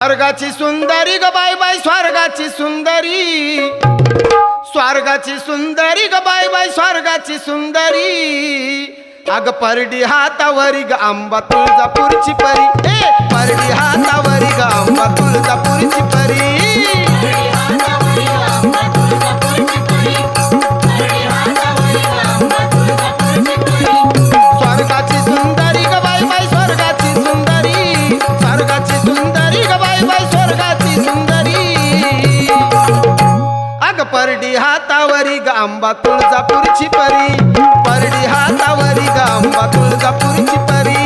स्वर्गाची सुंदरी ग bye bye स्वर्गाची सुंदरी, स्वर्गाची सुंदरी ग bye bye स्वर्गाची सुंदरी। अग परडी हातावरी ग आंबा तुळजापूरची परी, ए परडी हातावरी ग आंबा तुळजापूरची परी। स्वर्गाची सुंदरी ग बाय बाय स्वर्गाची सुंदरी, स्वर्गाची सुंदरी ग बाय बाय स्वर्गाची सुंदरी। अग परडी हातावरी ग आंबा तुळजापूरची परी, परडी हातावरी ग आंबा तुळजापूरची परी।